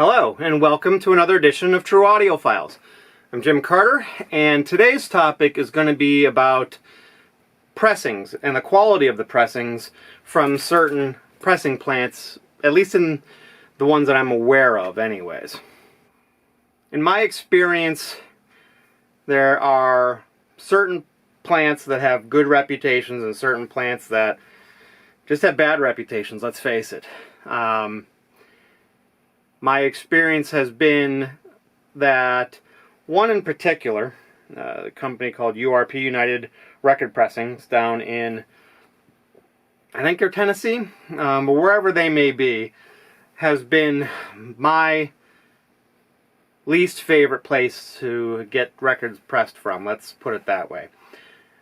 Hello, and welcome to another edition of True Audiofiles. I'm Jim Carter, and today's topic is going to be about pressings and the quality of the pressings from certain pressing plants, at least in the ones that I'm aware of anyways. In my experience, there are certain plants that have good reputations and certain plants that just have bad reputations, let's face it. My experience has been that one in particular, a company called URP, United Record Pressings, down in, I think they're Tennessee, but wherever they may be, has been my least favorite place to get records pressed from, let's put it that way.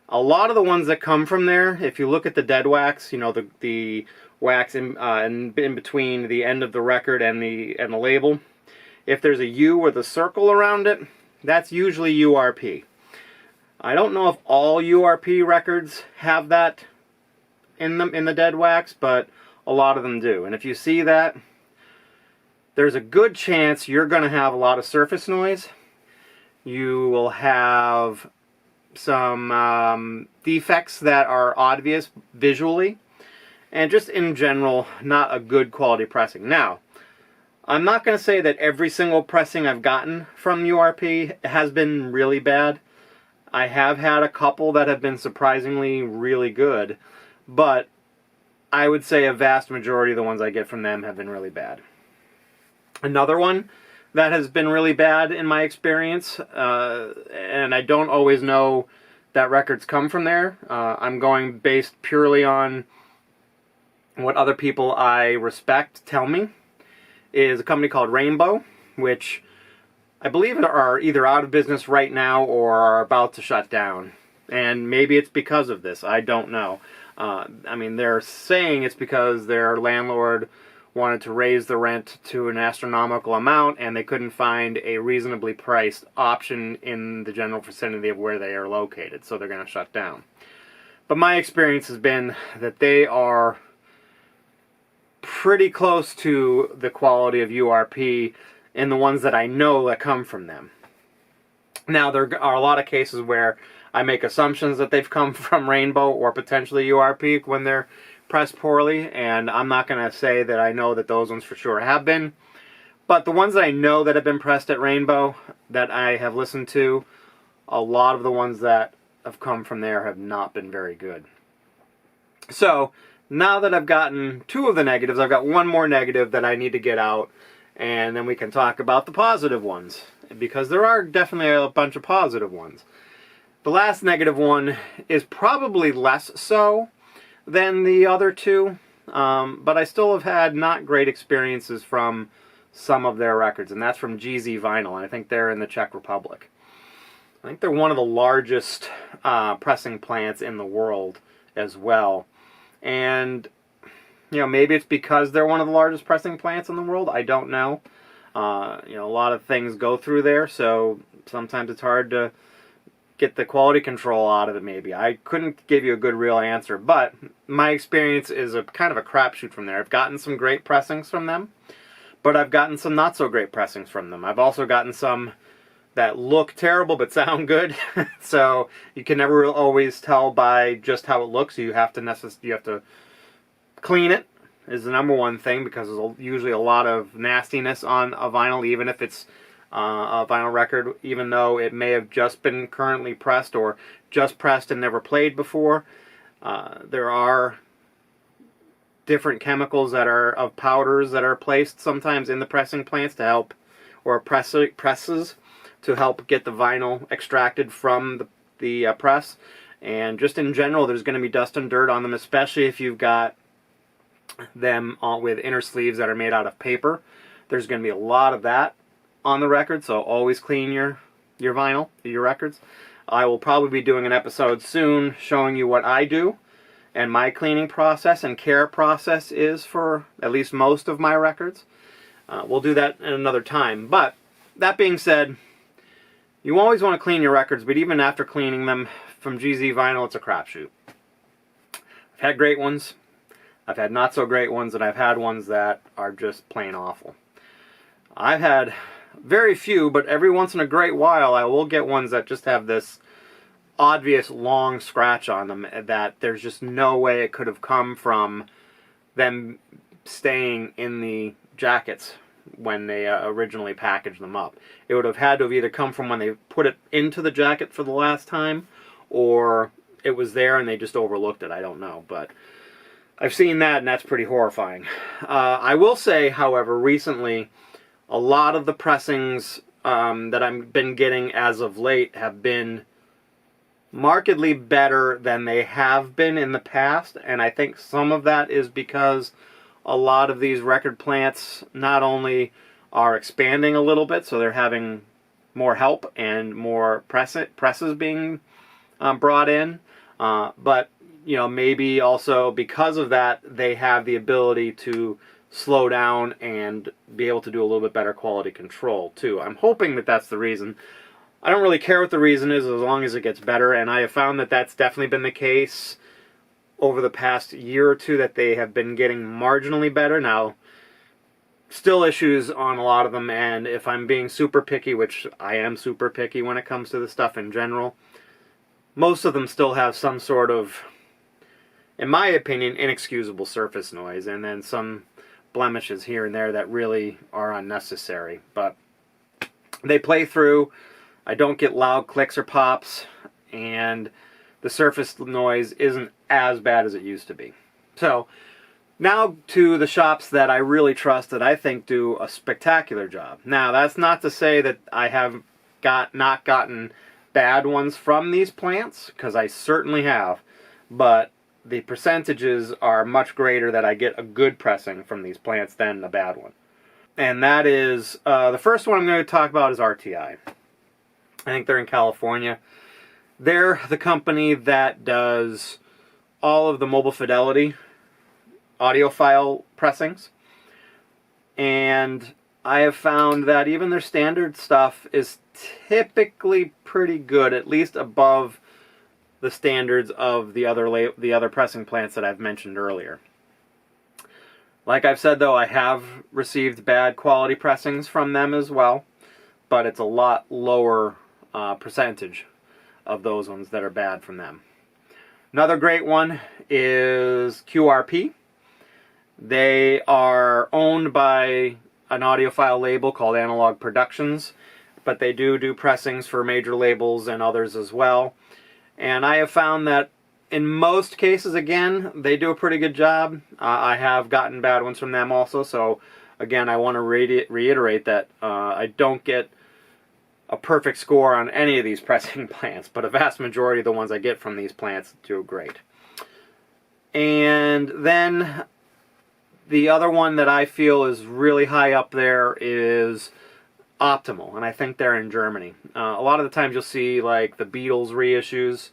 A lot of the ones that come from there, if you look at the dead wax, you know, the wax in between the end of the record and the label, if there's a U with a circle around it, that's usually URP. I don't know if all URP records have that in them in the dead wax, but a lot of them do. And if you see that, there's a good chance you're going to have a lot of surface noise. You will have some defects that are obvious visually, and just in general, not a good quality pressing. Now, I'm not going to say that every single pressing I've gotten from URP has been really bad. I have had a couple that have been surprisingly really good, but I would say a vast majority of the ones I get from them have been really bad. Another one that has been really bad in my experience, and I don't always know that records come from there. I'm going based purely on what other people I respect tell me, is a company called Rainbow, which I believe are either out of business right now or are about to shut down. And maybe it's because of this. I don't know. I mean, they're saying it's because their landlord wanted to raise the rent to an astronomical amount, and they couldn't find a reasonably priced option in the general vicinity of where they are located, so they're going to shut down. But my experience has been that they are pretty close to the quality of URP in the ones that I know that come from them. Now, there are a lot of cases where I make assumptions that they've come from Rainbow or potentially URP when they're pressed poorly, and I'm not going to say that I know that those ones for sure have been. But the ones that I know that have been pressed at Rainbow, that I have listened to, a lot of the ones that have come from there have not been very good. So, now that I've gotten two of the negatives, I've got one more negative that I need to get out, and then we can talk about the positive ones, because there are definitely a bunch of positive ones. The last negative one is probably less so than the other two, but I still have had not great experiences from some of their records, and that's from Jeezy Vinyl, and I think they're in the Czech Republic. I think they're one of the largest pressing plants in the world as well. And, you know, maybe it's because they're one of the largest pressing plants in the world. I don't know. You know, a lot of things go through there, so sometimes it's hard to get the quality control out of it, maybe. I couldn't give you a good real answer, but my experience is a kind of a crapshoot from there. I've gotten some great pressings from them, but I've gotten some not so great pressings from them. I've also gotten some that look terrible but sound good. So you can never always tell by just how it looks. You have to clean it is the number one thing, because there's usually a lot of nastiness on a vinyl, even if it's a vinyl record, even though it may have just been currently pressed or just pressed and never played before. There are different chemicals that are of powders that are placed sometimes in the pressing plants to help, or presses to help get the vinyl extracted from the press. And just in general, there's going to be dust and dirt on them, especially if you've got them with inner sleeves that are made out of paper. There's going to be a lot of that on the record, so always clean your vinyl, your records. I will probably be doing an episode soon showing you what I do and my cleaning process and care process is for at least most of my records. We'll do that at another time. But that being said, you always want to clean your records, but even after cleaning them from Jeezy Vinyl, it's a crapshoot. I've had great ones, I've had not so great ones, and I've had ones that are just plain awful. I've had very few, but every once in a great while I will get ones that just have this obvious long scratch on them that there's just no way it could have come from them staying in the jackets when they originally packaged them up. It would have had to have either come from when they put it into the jacket for the last time, or it was there and they just overlooked it. I don't know, but I've seen that, and that's pretty horrifying. I will say, however, recently, a lot of the pressings that I've been getting as of late have been markedly better than they have been in the past, and I think some of that is because a lot of these record plants not only are expanding a little bit, so they're having more help and more presses being brought in, but maybe also because of that they have the ability to slow down and be able to do a little bit better quality control too. I'm hoping that that's the reason. I don't really care what the reason is as long as it gets better, and I have found that that's definitely been the case over the past year or two, that they have been getting marginally better. Now, still issues on a lot of them, and if I'm being super picky, which I am super picky when it comes to the stuff in general, most of them still have some sort of, in my opinion, inexcusable surface noise, and then some blemishes here and there that really are unnecessary. But they play through. I don't get loud clicks or pops, and the surface noise isn't as bad as it used to be. So, now to the shops that I really trust, that I think do a spectacular job. Now, that's not to say that I have not gotten bad ones from these plants, because I certainly have, but the percentages are much greater that I get a good pressing from these plants than a bad one. And that is, the first one I'm going to talk about is RTI. I think they're in California. They're the company that does all of the Mobile Fidelity audiophile pressings. And I have found that even their standard stuff is typically pretty good, at least above the standards of the other pressing plants that I've mentioned earlier. Like I've said, though, I have received bad quality pressings from them as well, but it's a lot lower percentage of those ones that are bad from them. Another great one is QRP. They are owned by an audiophile label called Analog Productions, but they do pressings for major labels and others as well. And I have found that in most cases, again, they do a pretty good job. I have gotten bad ones from them also, so again, I want to reiterate that I don't get a perfect score on any of these pressing plants, but a vast majority of the ones I get from these plants do great. And then the other one that I feel is really high up there is Optimal, and I think they're in Germany. A lot of the times you'll see like the Beatles reissues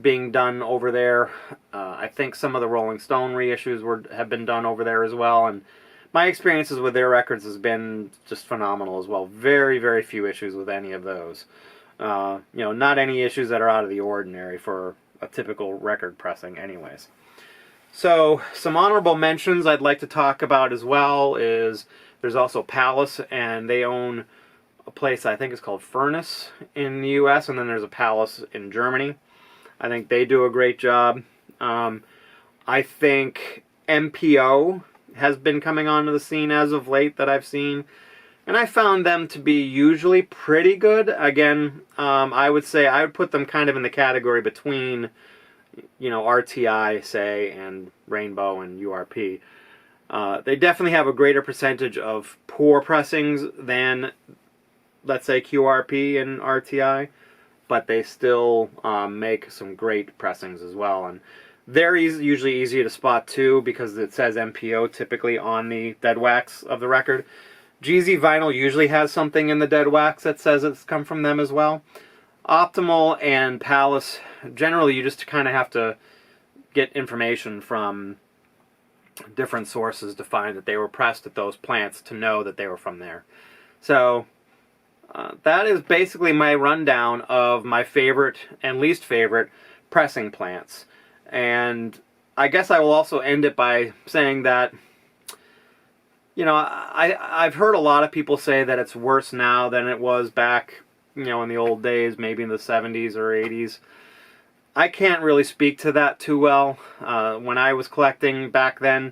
being done over there. I think some of the Rolling Stone reissues have been done over there as well, and my experiences with their records has been just phenomenal as well. Very, very few issues with any of those. Not any issues that are out of the ordinary for a typical record pressing anyways. So, some honorable mentions I'd like to talk about as well is there's also Palace, and they own a place I think is called Furnace in the US, and then there's a Palace in Germany. I think they do a great job. I think MPO has been coming onto the scene as of late that I've seen, and I found them to be usually pretty good. Again, I would say I would put them kind of in the category between, RTI, say, and Rainbow and URP. They definitely have a greater percentage of poor pressings than, let's say, QRP and RTI, but they still make some great pressings as well. And they're usually easy to spot too, because it says MPO typically on the dead wax of the record. Jeezy Vinyl usually has something in the dead wax that says it's come from them as well. Optimal and Palace, generally you just kind of have to get information from different sources to find that they were pressed at those plants to know that they were from there. So that is basically my rundown of my favorite and least favorite pressing plants. And I guess I will also end it by saying that You know, I've heard a lot of people say that it's worse now than it was back, you know, in the old days, maybe in the 70s or 80s. I can't really speak to that too well. When I was collecting back then,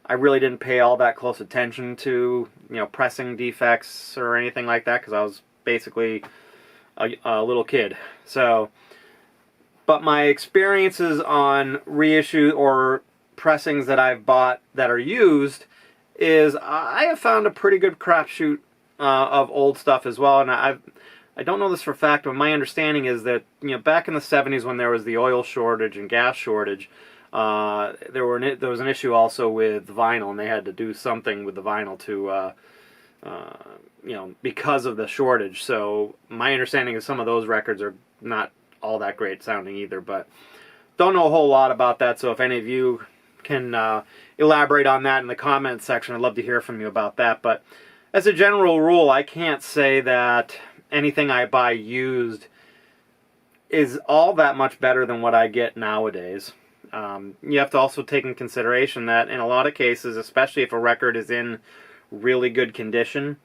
I really didn't pay all that close attention to, you know, pressing defects or anything like that because I was basically a little kid. So, but my experiences on reissue or pressings that I've bought that are used is I have found a pretty good crapshoot of old stuff as well. And I don't know this for a fact, but my understanding is that, you know, back in the 70s when there was the oil shortage and gas shortage, there was an issue also with vinyl, and they had to do something with the vinyl to, you know, because of the shortage. So my understanding is some of those records are not all that great sounding either, but don't know a whole lot about that. So if any of you can elaborate on that in the comments section, I'd love to hear from you about that. But as a general rule, I can't say that anything I buy used is all that much better than what I get nowadays. You have to also take in consideration that in a lot of cases, especially if a record is in really good condition,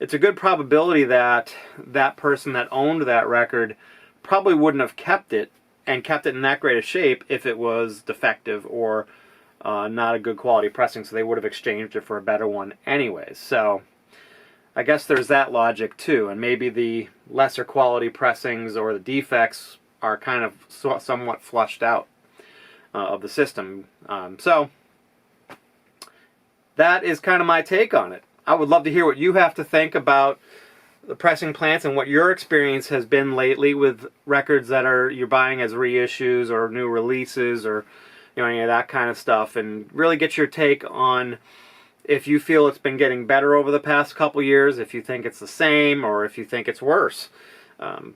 it's a good probability that that person that owned that record probably wouldn't have kept it and kept it in that great a shape if it was defective or not a good quality pressing, so they would have exchanged it for a better one anyways. So I guess there's that logic too, and maybe the lesser quality pressings or the defects are kind of somewhat flushed out of the system. So that is kind of my take on it. I would love to hear what you have to think about the pressing plants and what your experience has been lately with records that you're buying as reissues or new releases or, you know, any of that kind of stuff, and really get your take on if you feel it's been getting better over the past couple years, if you think it's the same, or if you think it's worse.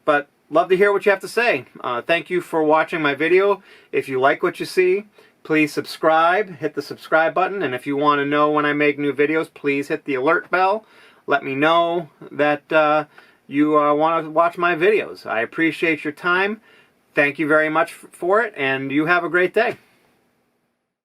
But love to hear what you have to say. Thank you for watching my video. If you like what you see, please subscribe, hit the subscribe button, and if you want to know when I make new videos, please hit the alert bell. Let me know that you want to watch my videos. I appreciate your time. Thank you very much for it, and you have a great day.